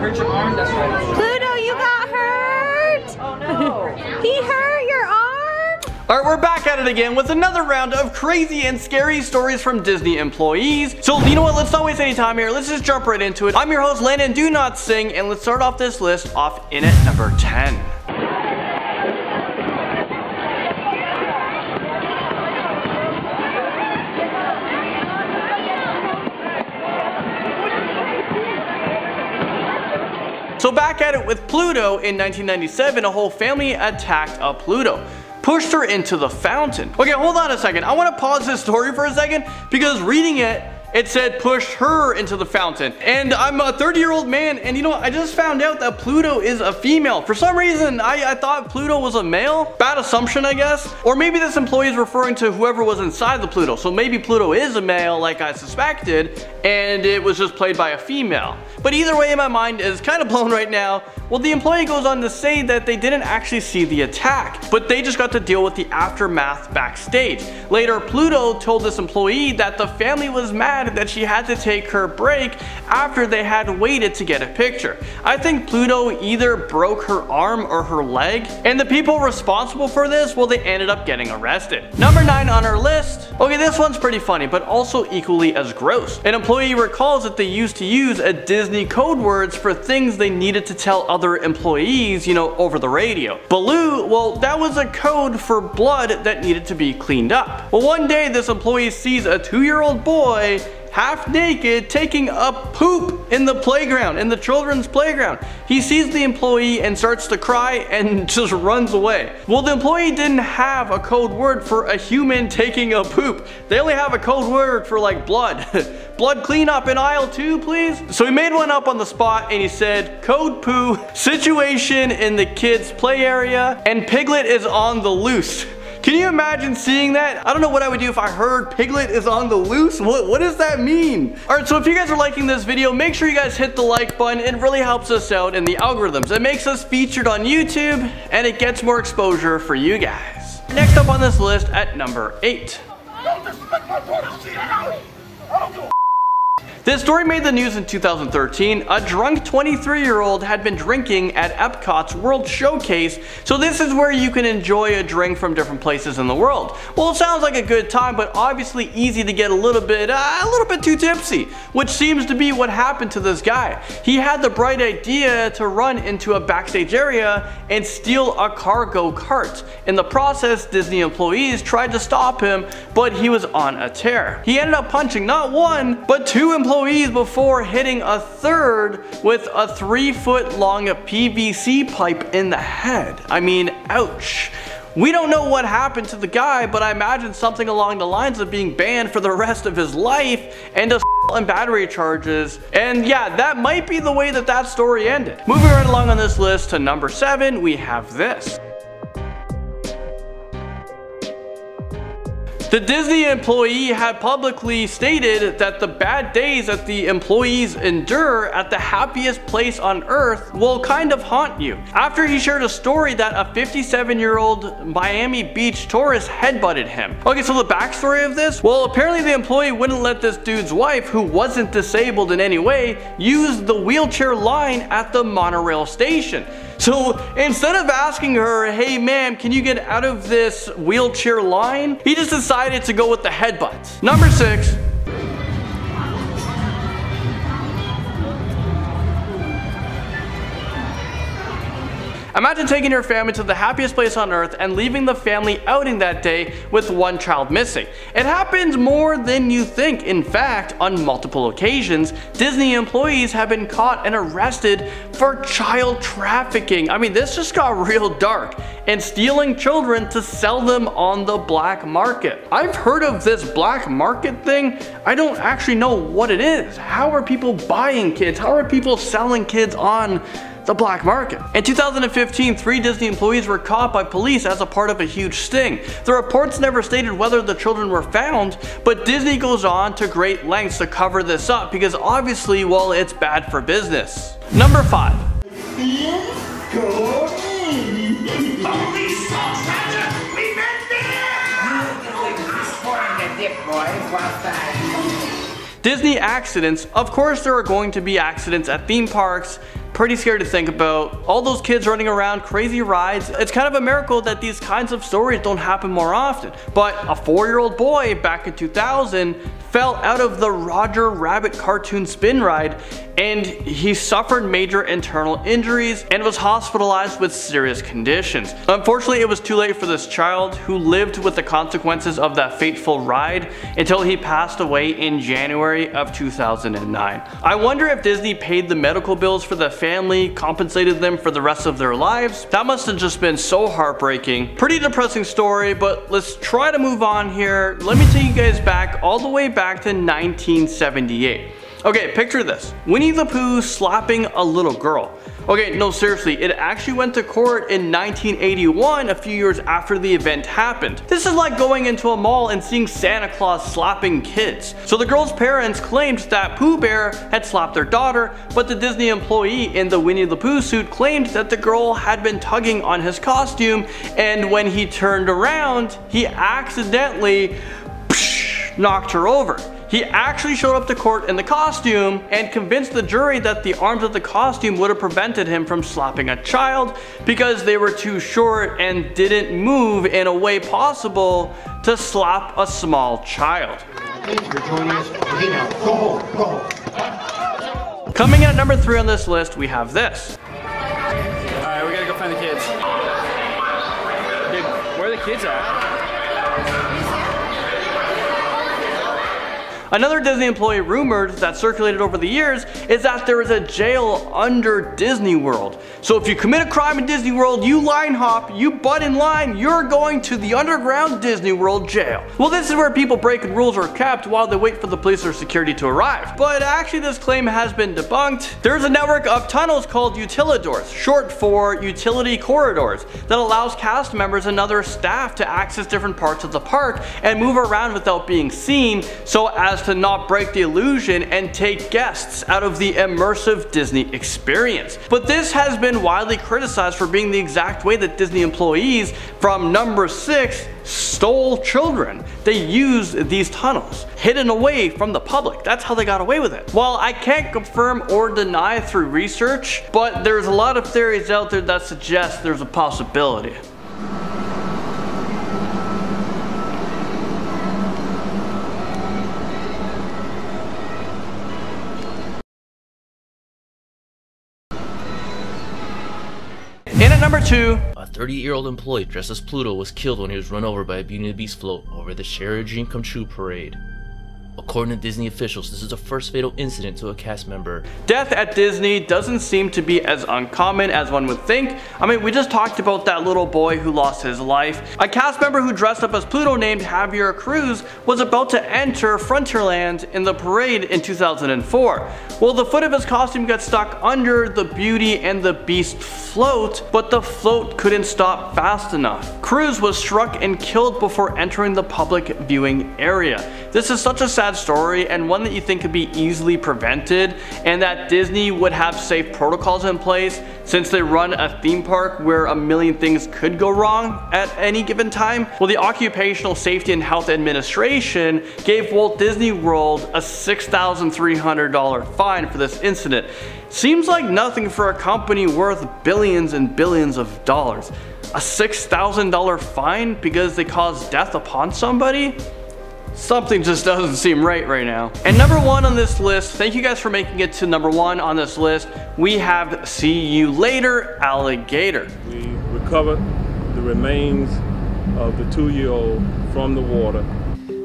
hurt your arm? That's right. Pluto, you got hurt! Oh no! He hurt your arm? Alright, we're back at it again with another round of crazy and scary stories from Disney employees. So, you know what? Let's not waste any time here. Let's just jump right into it. I'm your host, Landon Do Not Sing, and let's start off this list off in at number 10. So back at it with PLUTO in 1997, a whole family attacked a PLUTO. Pushed her into the fountain. Okay, hold on a second. I want to pause this story for a second because reading it, it said push her into the fountain. And I'm a 30-year-old man, and you know, I just found out that PLUTO is a female. For some reason, I thought PLUTO was a male. Bad assumption, I guess. Or maybe this employee is referring to whoever was inside the PLUTO. So maybe PLUTO is a male like I suspected, and it was just played by a female. But either way, my mind is kind of blown right now. Well, the employee goes on to say that they didn't actually see the attack, but they just got to deal with the aftermath backstage. Later, PLUTO told this employee that the family was mad that she had to take her break after they had waited to get a picture. I think PLUTO either broke her arm or her leg, and the people responsible for this, well, they ended up getting arrested. Number 9 on our list. Okay, this one's pretty funny, but also equally as gross. An employee recalls that they used to use a Disney code words for things they needed to tell other employees, you know, over the radio. Baloo, well, that was a code for blood that needed to be cleaned up. Well, one day this employee sees a 2-year-old boy half naked taking a poop in the playground, in the children's playground. He sees the employee and starts to cry and just runs away. Well, the employee didn't have a code word for a human taking a poop. They only have a code word for like blood. Blood cleanup in aisle 2, please. So he made one up on the spot and he said, code poo, situation in the kids' play area, and Piglet is on the loose. Can you imagine seeing that? I don't know what I would do if I heard Piglet is on the loose. What does that mean? Alright, so if you guys are liking this video, make sure you guys hit the like button. It really helps us out in the algorithms. It makes us featured on YouTube and it gets more exposure for you guys. Next up on this list at number 8. This story made the news in 2013. A drunk 23-year-old had been drinking at Epcot's World Showcase, so this is where you can enjoy a drink from different places in the world. Well, it sounds like a good time, but obviously easy to get a little bit too tipsy, which seems to be what happened to this guy. He had the bright idea to run into a backstage area and steal a cargo cart. In the process, Disney employees tried to stop him, but he was on a tear. He ended up punching not one, but 2 employees before hitting a third with a 3-foot long PVC pipe in the head. I mean, ouch. We don't know what happened to the guy, but I imagine something along the lines of being banned for the rest of his life and assault and battery charges. And yeah, that might be the way that story ended. Moving right along on this list to number 7, we have this. The Disney employee had publicly stated that the bad days that the employees endure at the happiest place on earth will kind of haunt you. After he shared a story that a 57-year-old Miami Beach tourist headbutted him. Okay, so the backstory of this? Well, apparently the employee wouldn't let this dude's wife, who wasn't disabled in any way, use the wheelchair line at the monorail station. So instead of asking her, hey ma'am, can you get out of this wheelchair line? He just decided to go with the headbutt. Number 6. Imagine taking your family to the happiest place on earth and leaving the family outing that day with one child missing. It happens more than you think. In fact, on multiple occasions, Disney employees have been caught and arrested for child trafficking. I mean, this just got real dark. And stealing children to sell them on the black market. I've heard of this black market thing. I don't actually know what it is. How are people buying kids? How are people selling kids on the black market? In 2015, 3 Disney employees were caught by police as a part of a huge sting. The reports never stated whether the children were found, but Disney goes on to great lengths to cover this up because obviously, well, it's bad for business. Number 5. Disney accidents. Of course there are going to be accidents at theme parks. Pretty scary to think about. All those kids running around, crazy rides. It's kind of a miracle that these kinds of stories don't happen more often. But a 4-year-old boy back in 2000 fell out of the Roger Rabbit cartoon spin ride, and he suffered major internal injuries and was hospitalized with serious conditions. Unfortunately, it was too late for this child, who lived with the consequences of that fateful ride until he passed away in January of 2009. I wonder if Disney paid the medical bills for the family, compensated them for the rest of their lives. That must have just been so heartbreaking. Pretty depressing story, but let's try to move on here. Let me take you guys back all the way back to 1978. Okay, picture this. Winnie the Pooh slapping a little girl. Okay, no, seriously, it actually went to court in 1981, a few years after the event happened. This is like going into a mall and seeing Santa Claus slapping kids. So the girl's parents claimed that Pooh Bear had slapped their daughter, but the Disney employee in the Winnie the Pooh suit claimed that the girl had been tugging on his costume, and when he turned around, he accidentally knocked her over. He actually showed up to court in the costume and convinced the jury that the arms of the costume would have prevented him from slapping a child because they were too short and didn't move in a way possible to slap a small child. Coming in at number 3 on this list, we have this. Alright, we gotta go find the kids. Dude, where are the kids at? Another Disney employee rumored that circulated over the years is that there is a jail under Disney World. So if you commit a crime in Disney World, you line hop, you butt in line, you're going to the underground Disney World jail. Well, this is where people breaking rules are kept while they wait for the police or security to arrive. But actually this claim has been debunked. There's a network of tunnels called utilidors, short for utility corridors, that allows cast members and other staff to access different parts of the park and move around without being seen, so as to not break the illusion and take guests out of the immersive Disney experience. But this has been widely criticized for being the exact way that Disney employees from number 6 stole children. They used these tunnels, hidden away from the public. That's how they got away with it. Well, I can't confirm or deny through research, but there's a lot of theories out there that suggest there's a possibility. In at number 2, a 30-year-old employee dressed as Pluto was killed when he was run over by a Beauty and the Beast float over the Share a Dream Come True parade. According to Disney officials, this is the first fatal incident to a cast member. Death at Disney doesn't seem to be as uncommon as one would think. I mean, we just talked about that little boy who lost his life. A cast member who dressed up as Pluto named Javier Cruz was about to enter Frontierland in the parade in 2004. Well, the foot of his costume got stuck under the Beauty and the Beast float, but the float couldn't stop fast enough. Cruz was struck and killed before entering the public viewing area. This is such a sad story, and one that you think could be easily prevented, and that Disney would have safe protocols in place since they run a theme park where a million things could go wrong at any given time. Well, the Occupational Safety and Health Administration gave Walt Disney World a $6,300 fine for this incident. Seems like nothing for a company worth billions and billions of dollars. A $6,000 fine because they caused death upon somebody? Something just doesn't seem right now. And number 1 on this list, thank you guys for making it to number 1 on this list, we have See You Later, Alligator. We recovered the remains of the 2-year-old from the water.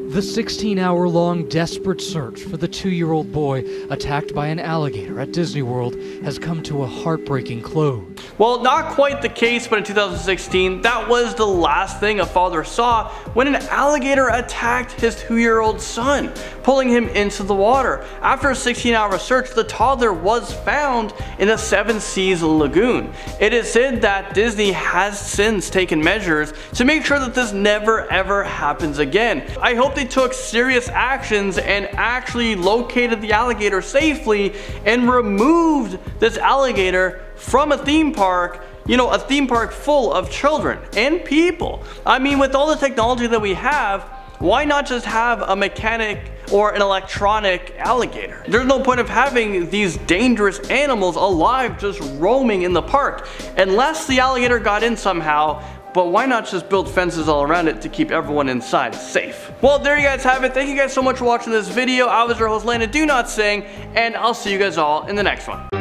The 16-hour-long desperate search for the 2-year-old boy attacked by an alligator at Disney World has come to a heartbreaking close. Well, not quite the case, but in 2016, that was the last thing a father saw when an alligator attacked his 2-year-old son, pulling him into the water. After a 16-hour search, the toddler was found in the Seven Seas Lagoon. It is said that Disney has since taken measures to make sure that this never ever happens again. I hope they took serious actions and actually located the alligator safely and removed this alligator from a theme park, you know, a theme park full of children and people. I mean, with all the technology that we have, why not just have a mechanic or an electronic alligator. There's no point of having these dangerous animals alive just roaming in the park, unless the alligator got in somehow. But why not just build fences all around it to keep everyone inside safe? Well, there you guys have it. Thank you guys so much for watching this video. I was your host, Landon, do not sing, and I'll see you guys all in the next one.